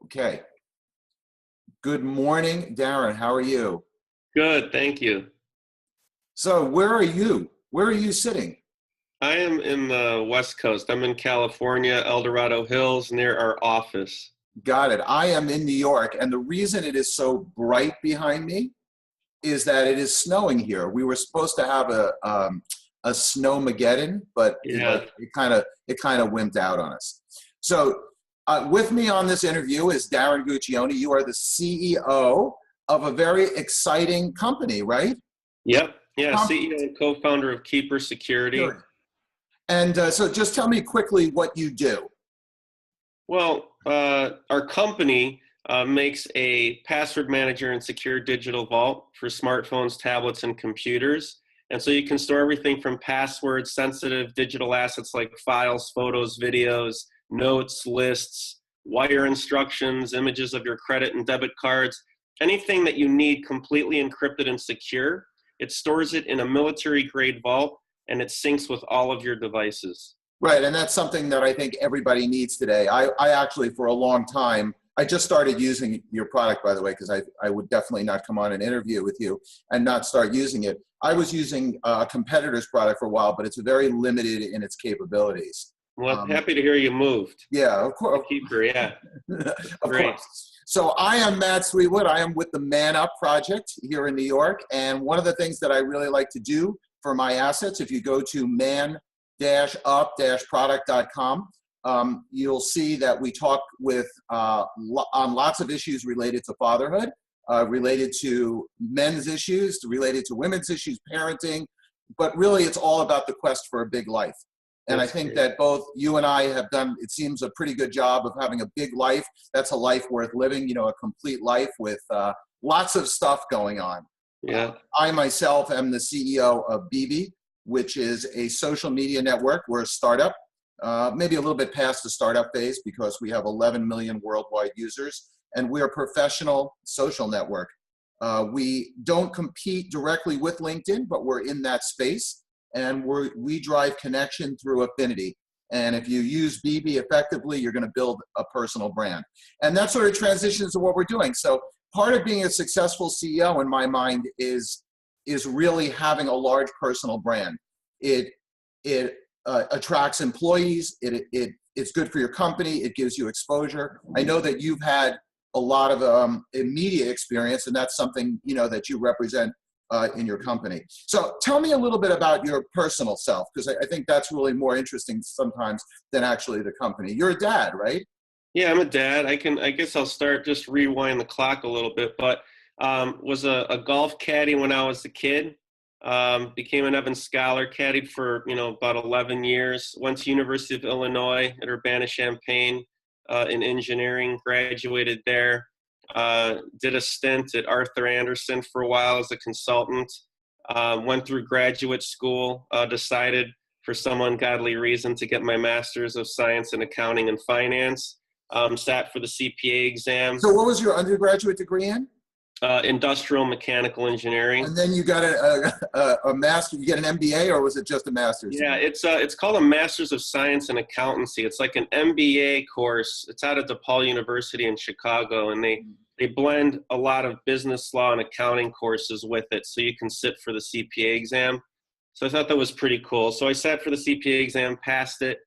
Okay. Good morning, Darren. How are you? Good, thank you. So, where are you? Where are you sitting? I am in the West Coast. I'm in California, El Dorado Hills, near our office. Got it. I am in New York, and the reason it is so bright behind me is that it is snowing here. We were supposed to have a snowmageddon, but Yeah. it kind of wimped out on us. So, with me on this interview is Darren Guccione. You are the CEO of a very exciting company, right? Yep. Yeah. Com- CEO and co-founder of Keeper Security. Sure. And so just tell me quickly what you do. Well, our company makes a password manager and secure digital vault for smartphones, tablets, and computers. And so you can store everything from passwords, sensitive digital assets like files, photos, videos, notes, lists, wire instructions, images of your credit and debit cards, anything that you need completely encrypted and secure. It stores it in a military-grade vault, and it syncs with all of your devices. Right, and that's something that I think everybody needs today. I actually, for a long time, I just started using your product, by the way, because I would definitely not come on an interview with you and not start using it. I was using a competitor's product for a while, but it's very limited in its capabilities. Well, happy to hear you moved. Yeah, of course. Keeper, yeah. Of course. So I am Matt Sweetwood. I am with the Man Up Project here in New York. And one of the things that I really like to do for my assets, if you go to man-up-product.com, you'll see that we talk with on lots of issues related to fatherhood, related to men's issues, related to women's issues, parenting, but really it's all about the quest for a big life. And I think that both you and I have done, it seems, a pretty good job of having a big life. That's a life worth living, a complete life with lots of stuff going on. Yeah. I myself am the CEO of BB, which is a social media network. We're a startup, maybe a little bit past the startup phase because we have 11 million worldwide users, and we're a professional social network. We don't compete directly with LinkedIn, but we're in that space. And we drive connection through affinity. And if you use BB effectively, you're going to build a personal brand. And that sort of transitions to what we're doing. So part of being a successful CEO in my mind is really having a large personal brand. It attracts employees. It's good for your company. It gives you exposure. I know that you've had a lot of media experience, and that's something that you represent in your company. So tell me a little bit about your personal self, because I think that's really more interesting sometimes than actually the company. You're a dad, right? Yeah, I'm a dad. I guess I'll start, just rewind the clock a little bit, but was a golf caddy when I was a kid. Became an Evans Scholar, caddied for about 11 years. Went to University of Illinois at Urbana-Champaign in engineering, graduated there. Did a stint at Arthur Andersen for a while as a consultant, went through graduate school, decided for some ungodly reason to get my Master's of Science in Accounting and Finance, sat for the CPA exam. So what was your undergraduate degree in? Industrial Mechanical Engineering. And then you got a master, you get an MBA, or was it just a master's? Yeah, it's called a Master's of Science in Accountancy. It's like an MBA course. It's out of DePaul University in Chicago, and they blend a lot of business law and accounting courses with it, so you can sit for the CPA exam. So I thought that was pretty cool. So I sat for the CPA exam, passed it,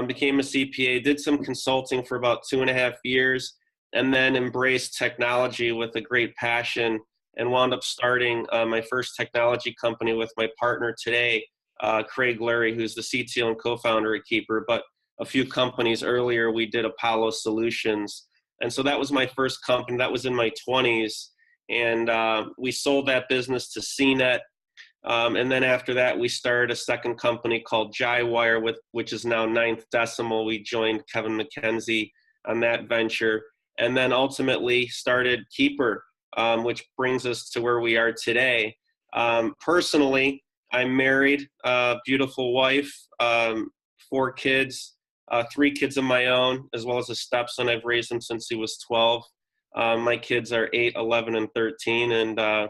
became a CPA, did some consulting for about 2.5 years, and then embraced technology with a great passion and wound up starting my first technology company with my partner today, Craig Lurie, who's the CTO and co-founder at Keeper. But a few companies earlier, we did Apollo Solutions. And so that was my first company. That was in my 20s. And we sold that business to CNET. And then after that, we started a second company called Jywire, which is now Ninth Decimal. We joined Kevin McKenzie on that venture. And then ultimately started Keeper, which brings us to where we are today. Personally, I'm married, beautiful wife, 4 kids, 3 kids of my own, as well as a stepson. I've raised him since he was 12. My kids are 8, 11, and 13. And I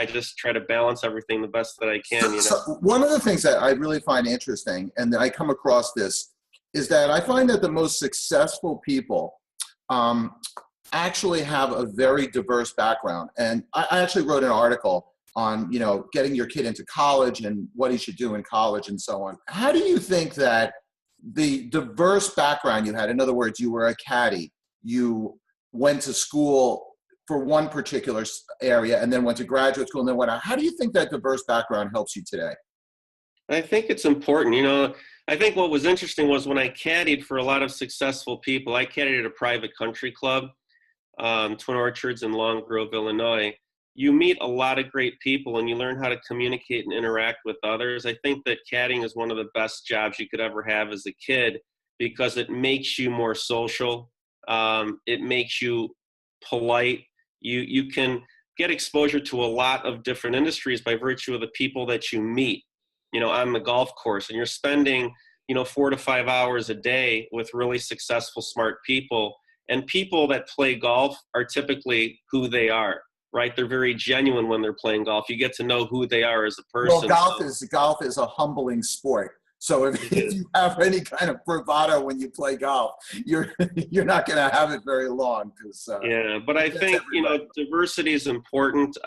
just try to balance everything the best that I can. So one of the things that I really find interesting, and I come across this, is that I find that the most successful people actually have a very diverse background. And I actually wrote an article on, you know, getting your kid into college and what he should do in college and so on. How do you think that the diverse background you had, in other words, you were a caddy, you went to school for one particular area and then went to graduate school and then went out, how do you think that diverse background helps you today? I think it's important. You know, I think what was interesting was when I caddied for a lot of successful people, I caddied at a private country club, Twin Orchards in Long Grove, Illinois. You meet a lot of great people and you learn how to communicate and interact with others. I think that caddying is one of the best jobs you could ever have as a kid because it makes you more social. It makes you polite. You can get exposure to a lot of different industries by virtue of the people that you meet, you know, on the golf course. And you're spending, you know, 4 to 5 hours a day with really successful, smart people. And people that play golf are typically who they are, right? They're very genuine when they're playing golf. You get to know who they are as a person. Well, golf is a humbling sport. So if you have any kind of bravado when you play golf, you're not going to have it very long. Yeah, but I think, you know, diversity is important.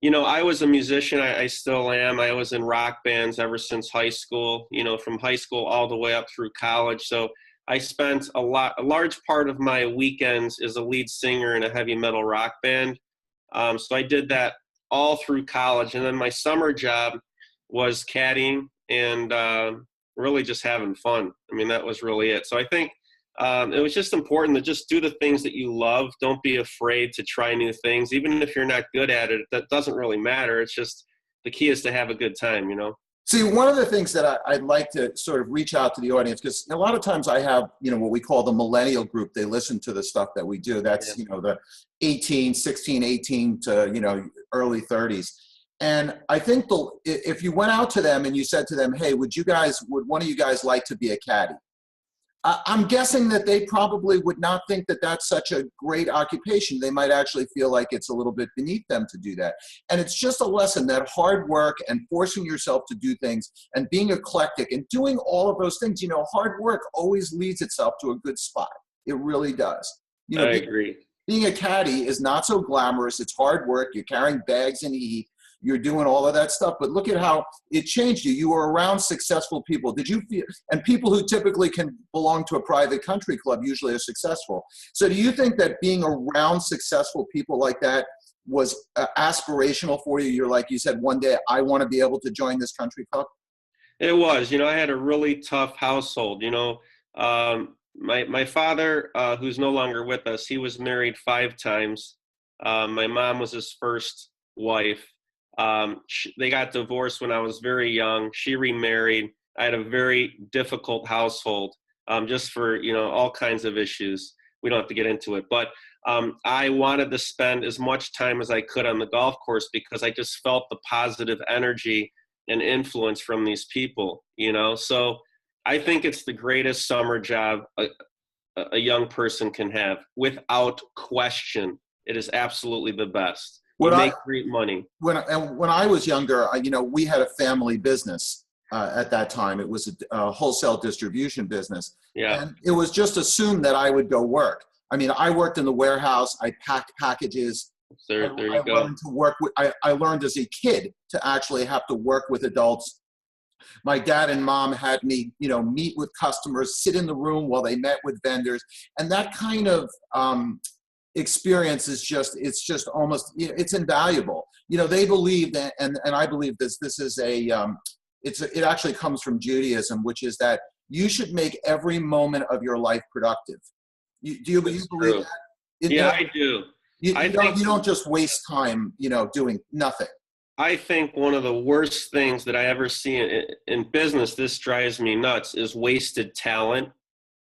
You know, I was a musician. I still am. I was in rock bands ever since high school, you know, from high school all the way up through college. So I spent a large part of my weekends as a lead singer in a heavy metal rock band. So I did that all through college. And then my summer job was caddying and really just having fun. I mean, that was really it. So I think it was just important to just do the things that you love. Don't be afraid to try new things. Even if you're not good at it, that doesn't really matter. It's just the key is to have a good time, you know? See, one of the things that I'd like to sort of reach out to the audience, because a lot of times I have, you know, what we call the millennial group. They listen to the stuff that we do. That's, you know, the 16, 18 to, you know, early 30s. And I think if you went out to them and you said to them, hey, would one of you guys like to be a caddy? I'm guessing that they probably would not think that that's such a great occupation. They might actually feel like it's a little bit beneath them to do that. And it's just a lesson that hard work and forcing yourself to do things and being eclectic and doing all of those things, you know, hard work always leads itself to a good spot. It really does. You know, I agree. Being a caddy is not so glamorous. It's hard work. You're carrying bags in heat. You're doing all of that stuff, but look at how it changed you. You were around successful people. Did you feel, and people who typically can belong to a private country club usually are successful. So do you think that being around successful people like that was aspirational for you? You're like, you said, one day I want to be able to join this country club? It was, you know, I had a really tough household, you know. My father, who's no longer with us, he was married 5 times. My mom was his first wife. They got divorced when I was very young. She remarried. I had a very difficult household, just for, you know, all kinds of issues. We don't have to get into it, but I wanted to spend as much time as I could on the golf course because I just felt the positive energy and influence from these people, you know? So I think it's the greatest summer job a young person can have, without question. It is absolutely the best. You make great money. When I was younger, you know, we had a family business at that time. It was a wholesale distribution business. Yeah. And it was just assumed that I would go work. I mean, I worked in the warehouse. I packed packages. There you go. Learned to work with, I learned as a kid to actually have to work with adults. My dad and mom had me, you know, meet with customers, sit in the room while they met with vendors. And that kind of experience is it's just almost, it's invaluable. You know, they believe that, and I believe this is it actually comes from Judaism, which is that you should make every moment of your life productive. Do you believe that? Yeah, I do. You don't just waste time, you know, doing nothing. I think one of the worst things that I ever see in business, this drives me nuts, is wasted talent.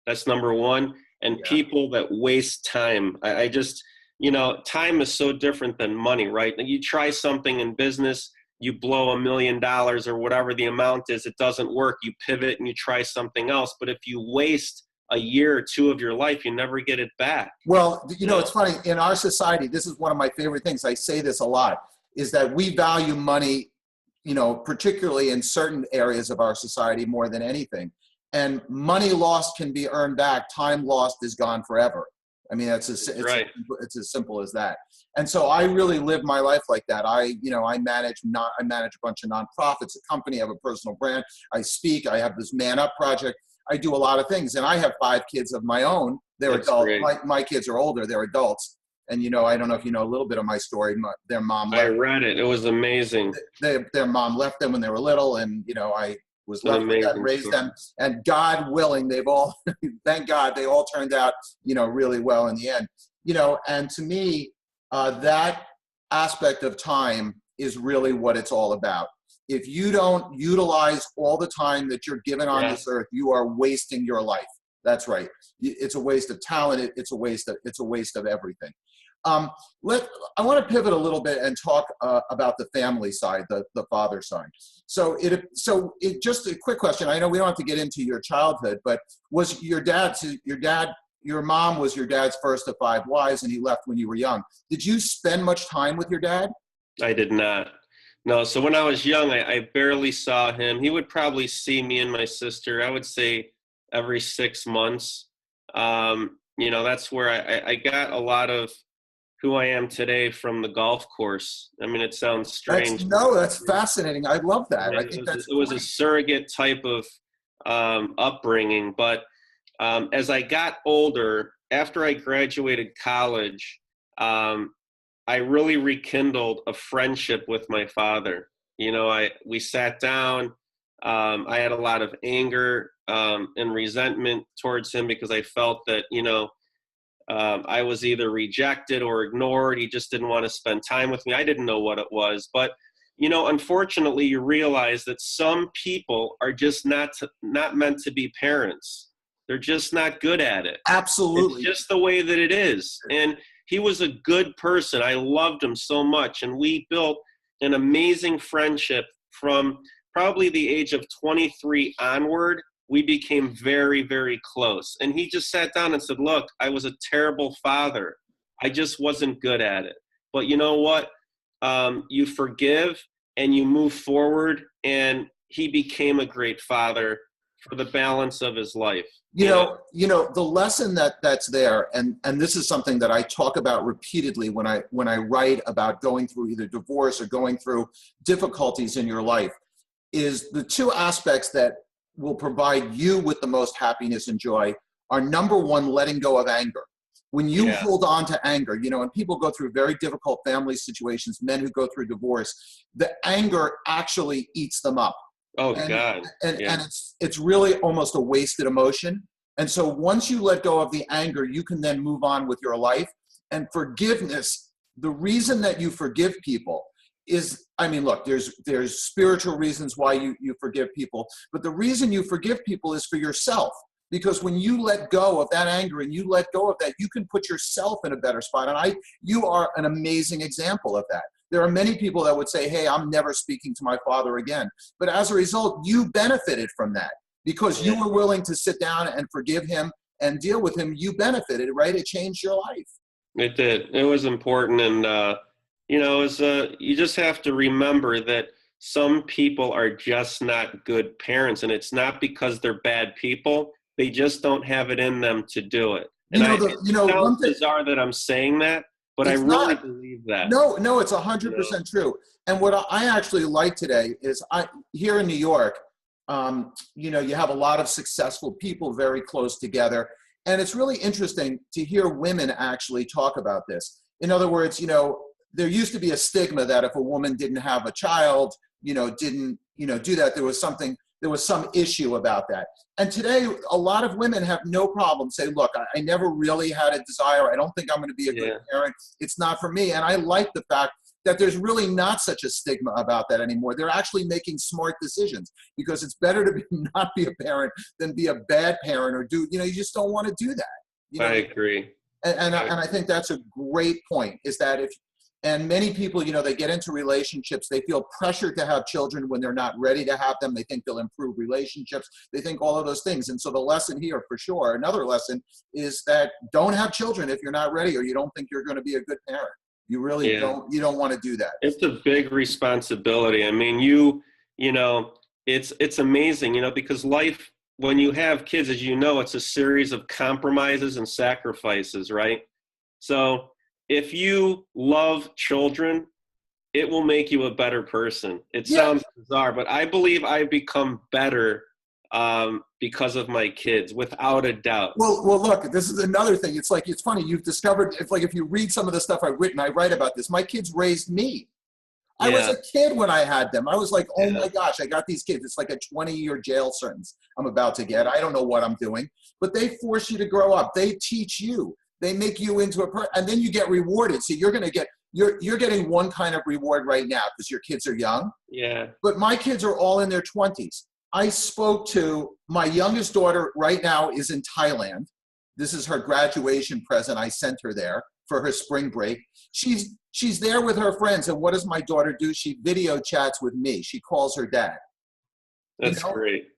That's number one. And people that waste time. I just, you know, time is so different than money, right? You try something in business, you blow $1 million or whatever the amount is, it doesn't work. You pivot and you try something else. But if you waste a year or 2 of your life, you never get it back. Well, you know, it's funny. In our society, this is one of my favorite things. I say this a lot, is that we value money, you know, particularly in certain areas of our society more than anything. And money lost can be earned back. Time lost is gone forever. I mean, Right. it's as simple as that. And so I really live my life like that. I manage a bunch of nonprofits, a company, I have a personal brand. I speak, I have this Man Up project. I do a lot of things, and I have 5 kids of my own. They're That's adults. great. My kids are older. They're adults. And, I don't know if you know a little bit of my story. Their mom I left. read it. It was amazing. Their mom left them when they were little, and, I was It's an left with that, amazing raised story. them, and God willing, they've all, thank God, they all turned out, really well in the end. And to me, that aspect of time is really what it's all about. If you don't utilize all the time that you're given on this earth, you are wasting your life. That's right. It's a waste of talent. It's a waste of everything. I want to pivot a little bit and talk about the family side, the father side. So just a quick question. I know we don't have to get into your childhood, but was your mom was your dad's first of 5 wives, and he left when you were young. Did you spend much time with your dad? I did not. No. So when I was young, I barely saw him. He would probably see me and my sister, I would say every 6 months. That's where I got a lot of who I am today from the golf course. I mean, it sounds strange. That's fascinating. I love that. I think it was a surrogate type of upbringing. But as I got older, after I graduated college, I really rekindled a friendship with my father. We sat down. I had a lot of anger and resentment towards him because I felt that, I was either rejected or ignored. He just didn't want to spend time with me. I didn't know what it was. But, unfortunately, you realize that some people are just not meant to be parents. They're just not good at it. Absolutely. It's just the way that it is. And he was a good person. I loved him so much. And we built an amazing friendship from probably the age of 23 onward. We became very, very close. And he just sat down and said, look, I was a terrible father. I just wasn't good at it. But you know what? You forgive and you move forward. And he became a great father for the balance of his life. The lesson that's there, and this is something that I talk about repeatedly when I write about going through either divorce or going through difficulties in your life, is the 2 aspects that will provide you with the most happiness and joy are, number 1, letting go of anger. When you hold on to anger, and people go through very difficult family situations, men who go through divorce, the anger actually eats them up. Oh, and, God. And it's really almost a wasted emotion. And so once you let go of the anger, you can then move on with your life. And forgiveness, the reason that you forgive people is, look, there's spiritual reasons why you forgive people, but the reason you forgive people is for yourself. Because when you let go of that anger and you let go of that, you can put yourself in a better spot. And you are an amazing example of that. There are many people that would say, hey, I'm never speaking to my father again. But as a result, you benefited from that because you were willing to sit down and forgive him and deal with him. You benefited, right? It changed your life. It did. It was important. And, you just have to remember that some people are just not good parents. And it's not because they're bad people. They just don't have it in them to do it. And it sounds bizarre that I'm saying that, but I really believe that. No, it's 100% true. And what I actually like today is here in New York, you have a lot of successful people very close together. And it's really interesting to hear women actually talk about this. In other words, there used to be a stigma that if a woman didn't have a child, didn't, do that, there was some issue about that. And today, a lot of women have no problem saying, look, I never really had a desire. I don't think I'm going to be a good parent. It's not for me. And I like the fact that there's really not such a stigma about that anymore. They're actually making smart decisions because it's better to not be a parent than be a bad parent or you just don't want to do that. I agree. And I think that's a great point, is that and many people, they get into relationships, they feel pressured to have children when they're not ready to have them. They think they'll improve relationships. They think all of those things. And so the lesson here, for sure, another lesson is that don't have children if you're not ready or you don't think you're going to be a good parent. You really you don't want to do that. It's a big responsibility. I mean, it's amazing, because life when you have kids, as you know, it's a series of compromises and sacrifices, right? So if you love children, it will make you a better person. It Yeah. sounds bizarre, but I believe I've become better because of my kids, without a doubt. Well, look, this is another thing. It's like, it's funny. You've discovered, it's like, if you read some of the stuff I've written, I write about this. My kids raised me. I was Yeah, a kid when I had them. I was like, oh yeah, my gosh, I got these kids. It's like a 20-year jail sentence I'm about to get. I don't know what I'm doing, but they force you to grow up. They teach you. They make you into a person, and then you get rewarded. So you're going to get, you're getting one kind of reward right now because your kids are young. yeah. But my kids are all in their 20s. I spoke to my youngest daughter right now is in Thailand. This is her graduation present. I sent her there for her spring break. She's there with her friends. And what does my daughter do? She video chats with me. She calls her dad. That's great.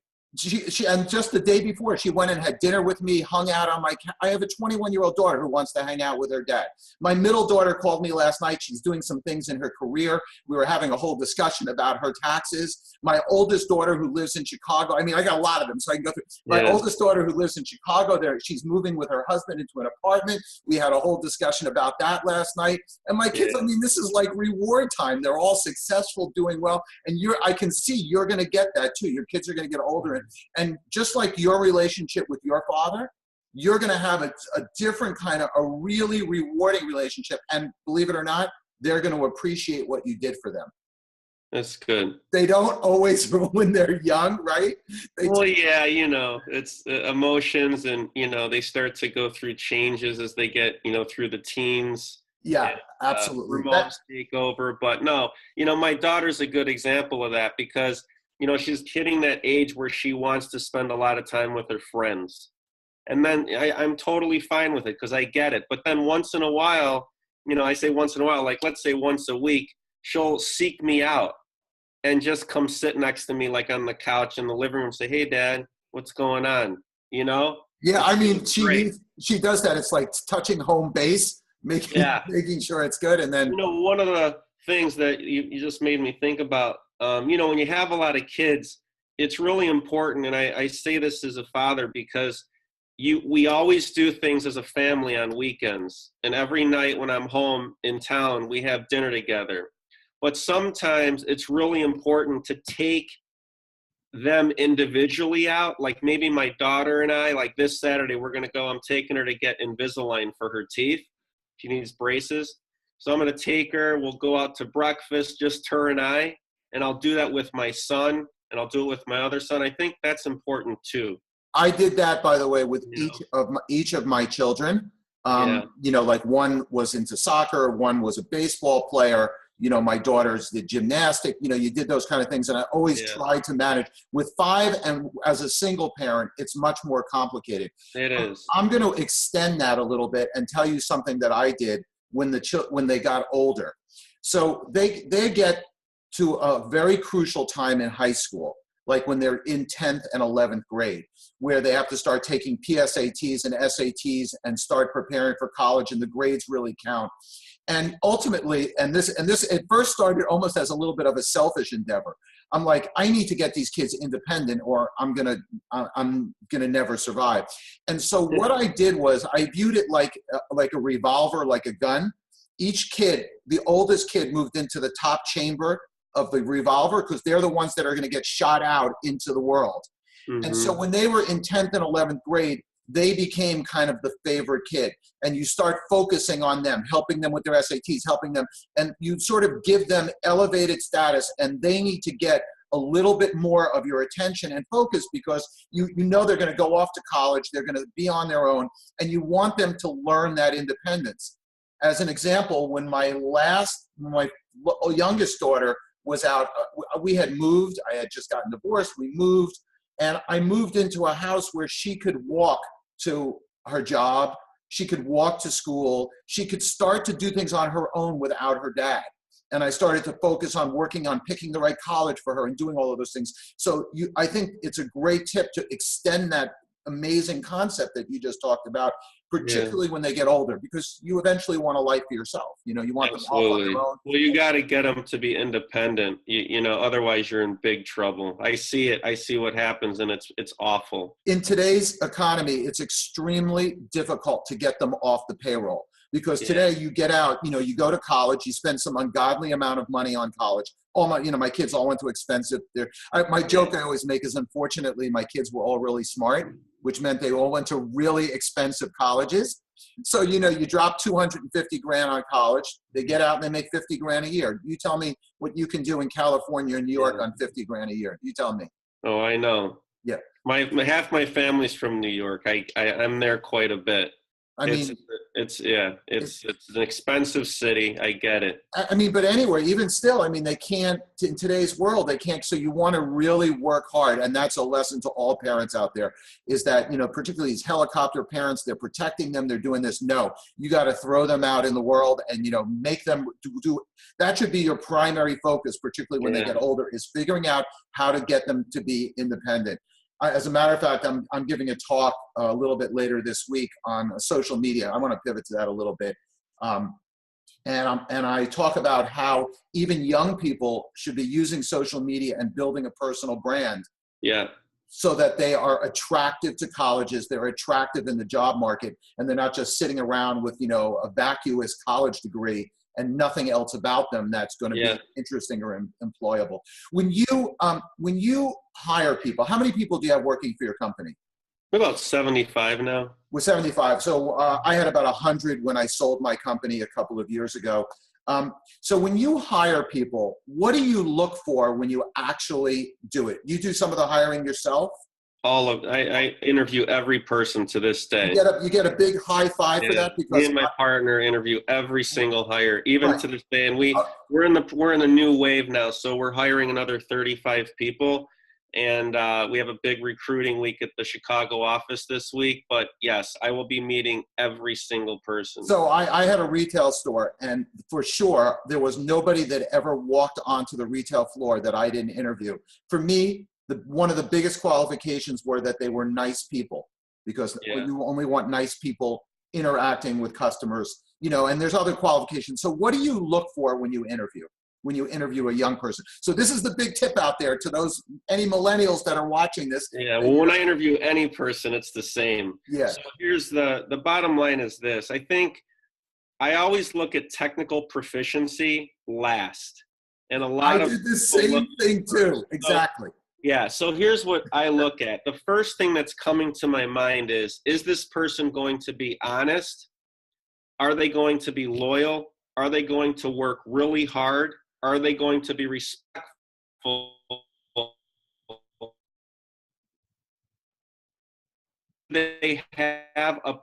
And just the day before, she went and had dinner with me, hung out on I have a 21-year-old daughter who wants to hang out with her dad. My middle daughter called me last night. She's doing some things in her career. We were having a whole discussion about her taxes. My oldest daughter who lives in Chicago, I mean, I got a lot of them, so I can go through. My oldest daughter who lives in Chicago, she's moving with her husband into an apartment. We had a whole discussion about that last night. And my kids, I mean, this is like reward time. They're all successful, doing well. And I can see you're going to get that too. Your kids are going to get older. And just like your relationship with your father, you're going to have a different kind of, a really rewarding relationship. And believe it or not, they're going to appreciate what you did for them. That's good. They don't always when they're young, right? Well, yeah, it's emotions, and, they start to go through changes as they get, through the teens. Yeah, and, absolutely. Hormones take over. But no, my daughter's a good example of that because, she's hitting that age where she wants to spend a lot of time with her friends. And then I'm totally fine with it because I get it. But then once in a while, I say once in a while, like let's say once a week, she'll seek me out and just come sit next to me like on the couch in the living room and say, hey, Dad, what's going on? Yeah, I mean, she does that. It's like touching home base, making sure it's good. And then, one of the things that you just made me think about, when you have a lot of kids, it's really important. And I say this as a father because we always do things as a family on weekends. And every night when I'm home in town, we have dinner together. But sometimes it's really important to take them individually out. Like maybe my daughter and I, like this Saturday, we're going to go, I'm taking her to get Invisalign for her teeth. She needs braces. So I'm going to take her, we'll go out to breakfast, just her and I, and I'll do that with my son, and I'll do it with my other son. I think that's important too. I did that, by the way, with each of my children. Like one was into soccer, one was a baseball player. My daughter's the gymnastic. You did those kind of things, and I always tried to manage. With 5 and as a single parent, it's much more complicated. It is. I'm going to extend that a little bit and tell you something that I did when they got older. So they get to a very crucial time in high school, like when they're in 10th and 11th grade, where they have to start taking PSATs and SATs and start preparing for college, and the grades really count. And ultimately, and this it first started almost as a little bit of a selfish endeavor. I'm like, I need to get these kids independent, or I'm gonna never survive. And so what I did was I viewed it like a revolver, like a gun. Each kid, the oldest kid, moved into the top chamber of the revolver because they're the ones that are going to get shot out into the world. Mm-hmm. And so when they were in 10th and 11th grade, they became kind of the favorite kid. And you start focusing on them, helping them with their SATs, helping them. And you sort of give them elevated status, and they need to get a little bit more of your attention and focus because you know they're going to go off to college, they're going to be on their own, and you want them to learn that independence. As an example, when my youngest daughter was out, we had moved, I had just gotten divorced, we moved, and I moved into a house where she could walk to her job, she could walk to school, she could start to do things on her own without her dad. And I started to focus on working on picking the right college for her and doing all of those things. So I think it's a great tip to extend that amazing concept that you just talked about Yeah. particularly when they get older, because you eventually want a life for yourself. You know, you want them off on Absolutely. their own. Well, you got to get them to be independent. You know, otherwise you're in big trouble. I see it. I see what happens, and it's awful. In today's economy, it's extremely difficult to get them off the payroll, because today you get out, you know, you go to college, you spend some ungodly amount of money on college. All my, you know, my kids all went to expensive. My joke I always make is, unfortunately, my kids were all really smart, which meant they all went to really expensive colleges. So, you know, you drop 250 grand on college, they get out and they make 50 grand a year. You tell me what you can do in California and New York on 50 grand a year. You tell me. Oh, I know. Yeah. My half my family's from New York. I'm there quite a bit. I mean, it's an expensive city. I get it. I mean, but anyway, even still, I mean, they can't, in today's world, they can't. So you want to really work hard. And that's a lesson to all parents out there, is that, you know, particularly these helicopter parents, they're protecting them. They're doing this. No, you got to throw them out in the world and, you know, make them do. That should be your primary focus, particularly when they get older, is figuring out how to get them to be independent. As a matter of fact, I'm giving a talk a little bit later this week on social media. I want to pivot to that a little bit. And I talk about how even young people should be using social media and building a personal brand. Yeah. So that they are attractive to colleges, they're attractive in the job market, and they're not just sitting around with, you know, a vacuous college degree and nothing else about them that's going to be interesting or employable. When you hire people, how many people do you have working for your company? We're about 75 now. We're 75. So I had about 100 when I sold my company a couple of years ago. So when you hire people, what do you look for when you actually do it? You do some of the hiring yourself? I interview every person to this day. You get a big high five for that, because me and my partner interview every single hire, even to this day. And we're in a new wave now, so we're hiring another 35 people, and we have a big recruiting week at the Chicago office this week. But yes, I will be meeting every single person. So I had a retail store, and for sure there was nobody that ever walked onto the retail floor that I didn't interview. For me, one of the biggest qualifications were that they were nice people, because you only want nice people interacting with customers, you know, and there's other qualifications. So what do you look for when you interview a young person? So this is the big tip out there to any millennials that are watching this. Yeah, well, when I interview any person, it's the same. Yeah. So here's the bottom line is this. I think I always look at technical proficiency last. And I did the same thing too. Exactly. Yeah, so here's what I look at. The first thing that's coming to my mind is this person going to be honest? Are they going to be loyal? Are they going to work really hard? Are they going to be respectful? They have a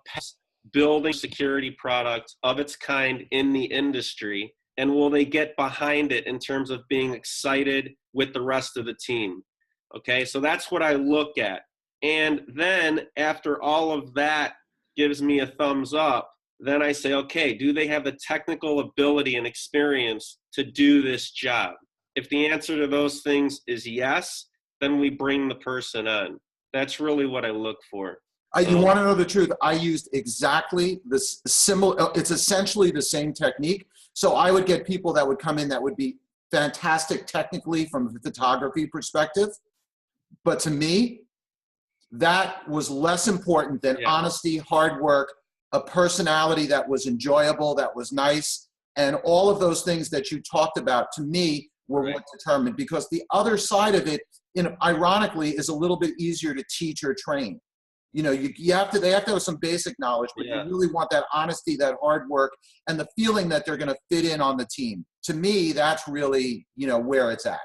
building security product of its kind in the industry? And will they get behind it in terms of being excited with the rest of the team? Okay, so that's what I look at. And then after all of that gives me a thumbs up, then I say, okay, do they have the technical ability and experience to do this job? If the answer to those things is yes, then we bring the person on. That's really what I look for. You want to know the truth? I used exactly this similar, it's essentially the same technique. So I would get people that would come in that would be fantastic technically from a photography perspective. But to me, that was less important than honesty, hard work, a personality that was enjoyable, that was nice, and all of those things that you talked about, to me, were what determined. Because the other side of it, ironically, is a little bit easier to teach or train. You know, they have to have some basic knowledge, but you really want that honesty, that hard work, and the feeling that they're going to fit in on the team. To me, that's really, you know, where it's at.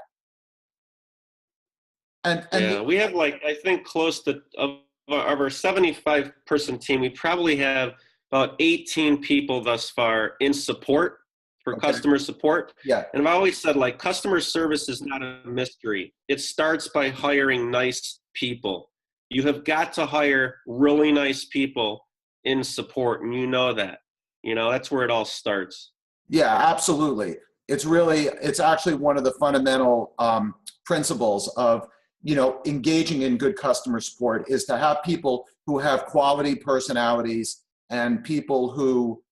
And we have I think close to of our 75-person team, we probably have about 18 people thus far in support for customer support. Yeah. And I've always said, customer service is not a mystery. It starts by hiring nice people. You have got to hire really nice people in support, and you know that. You know, that's where it all starts. Yeah, absolutely. It's actually one of the fundamental principles of, you know, engaging in good customer support, is to have people who have quality personalities and people who,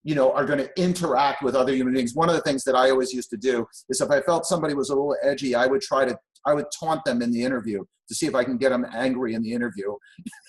you know, are going to interact with other human beings. One of the things that I always used to do is if I felt somebody was a little edgy, I would taunt them in the interview to see if I can get them angry in the interview.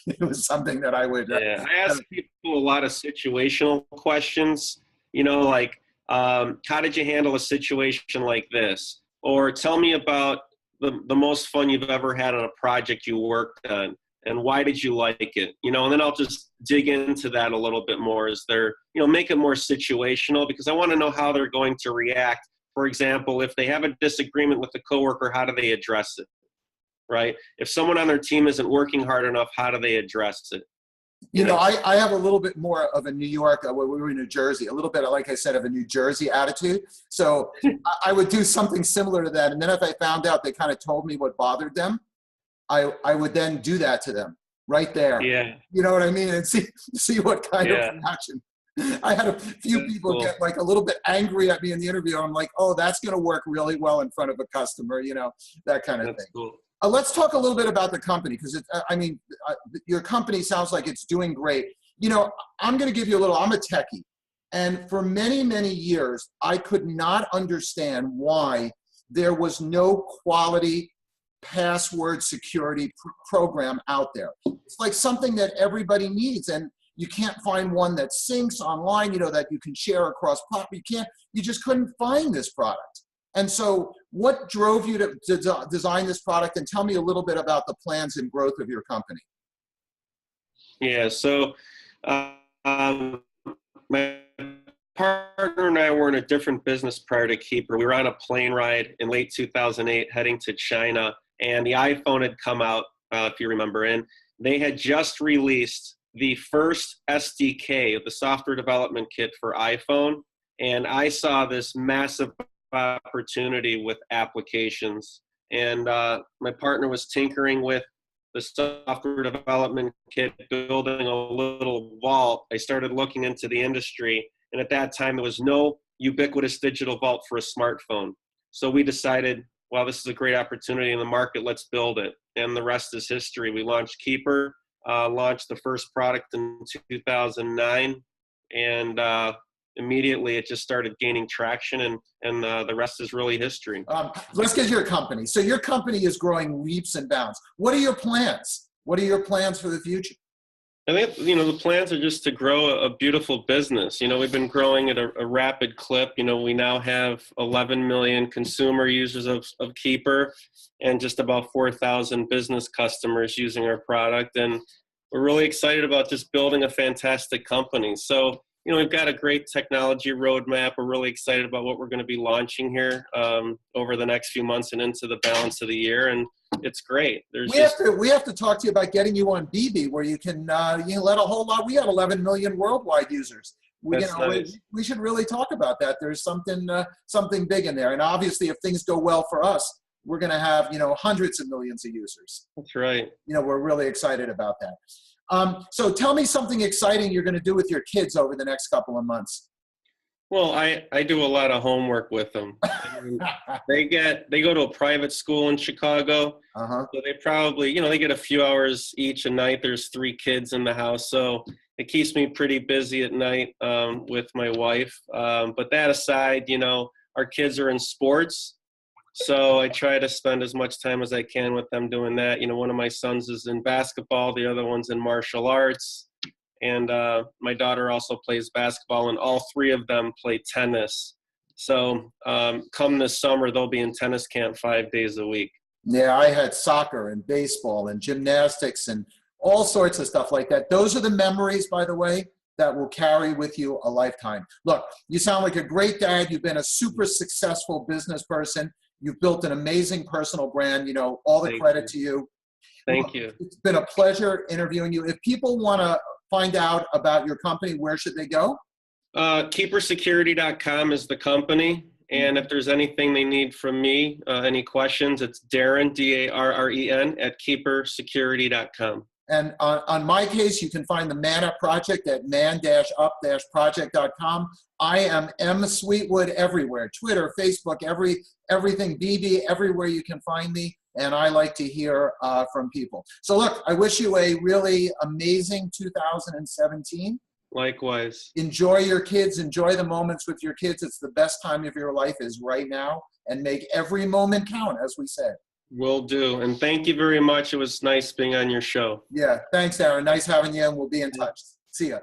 It was something that I would. Yeah, I ask people a lot of situational questions, you know, like, how did you handle a situation like this? Or tell me about the most fun you've ever had on a project you worked on, and why did you like it? You know, and then I'll just dig into that a little bit more as they're, you know, make it more situational, because I want to know how they're going to react. For example, if they have a disagreement with a coworker, how do they address it? Right? If someone on their team isn't working hard enough, how do they address it? You know, I have a little bit more of a New York, we were in New Jersey, a little bit, like I said, of a New Jersey attitude. So I would do something similar to that. And then if I found out they kind of told me what bothered them, I would then do that to them right there. Yeah. You know what I mean? And see what kind of reaction. I had a few people get like a little bit angry at me in the interview. I'm like, oh, that's going to work really well in front of a customer, you know, that kind of thing. Cool. Let's talk a little bit about the company, because your company sounds like it's doing great. You know, I'm going to give you I'm a techie. And for many, many years, I could not understand why there was no quality password security program out there. It's like something that everybody needs, and you can't find one that syncs online, you know, that you can share across platforms. You just couldn't find this product. And so what drove you to design this product, and tell me a little bit about the plans and growth of your company? Yeah, so my partner and I were in a different business prior to Keeper. We were on a plane ride in late 2008 heading to China, and the iPhone had come out, if you remember, and they had just released the first SDK, the software development kit for iPhone, and I saw this massive opportunity with applications. And my partner was tinkering with the software development kit, building a little vault. I started looking into the industry, and at that time there was no ubiquitous digital vault for a smartphone. So we decided, well, this is a great opportunity in the market, let's build it. And the rest is history. We launched Keeper, launched the first product in 2009, and immediately it just started gaining traction, and the rest is really history. Let's get your company. So your company is growing leaps and bounds. What are your plans? What are your plans for the future? I think, you know, the plans are just to grow a beautiful business. You know, we've been growing at a rapid clip. You know, we now have 11 million consumer users of Keeper, and just about 4,000 business customers using our product. And we're really excited about just building a fantastic company. So, you know, we've got a great technology roadmap. We're really excited about what we're going to be launching here over the next few months and into the balance of the year, and it's great. We have to talk to you about getting you on BB, where you can let a whole lot. We have 11 million worldwide users. We should really talk about that. There's something big in there, and obviously, if things go well for us, we're going to have, you know, hundreds of millions of users. That's right. You know, we're really excited about that. So tell me something exciting you're going to do with your kids over the next couple of months. Well, I do a lot of homework with them. They go to a private school in Chicago. So they probably, you know, they get a few hours each a night. There's 3 kids in the house, so it keeps me pretty busy at night with my wife. But that aside, you know, our kids are in sports, so I try to spend as much time as I can with them doing that. You know, one of my sons is in basketball, the other one's in martial arts, and my daughter also plays basketball, and all 3 of them play tennis. So come this summer, they'll be in tennis camp 5 days a week. Yeah, I had soccer and baseball and gymnastics and all sorts of stuff like that. Those are the memories, by the way, that will carry with you a lifetime. Look, you sound like a great dad. You've been a super successful business person. You've built an amazing personal brand. You know, all the credit to you. Thank you. It's been a pleasure interviewing you. If people want to find out about your company, where should they go? Keepersecurity.com is the company. And if there's anything they need from me, any questions, it's Darren, D-A-R-R-E-N, at keepersecurity.com. And on my case, you can find the Man Up Project at man-up-project.com. I am M. Sweetwood everywhere, Twitter, Facebook, everything, BB, everywhere you can find me. and I like to hear from people. So look, I wish you a really amazing 2017. Likewise. Enjoy your kids, enjoy the moments with your kids. It's the best time of your life is right now, and make every moment count, as we said. Will do. And thank you very much. It was nice being on your show. Yeah, thanks, Darren. Nice having you, and we'll be in touch. See ya.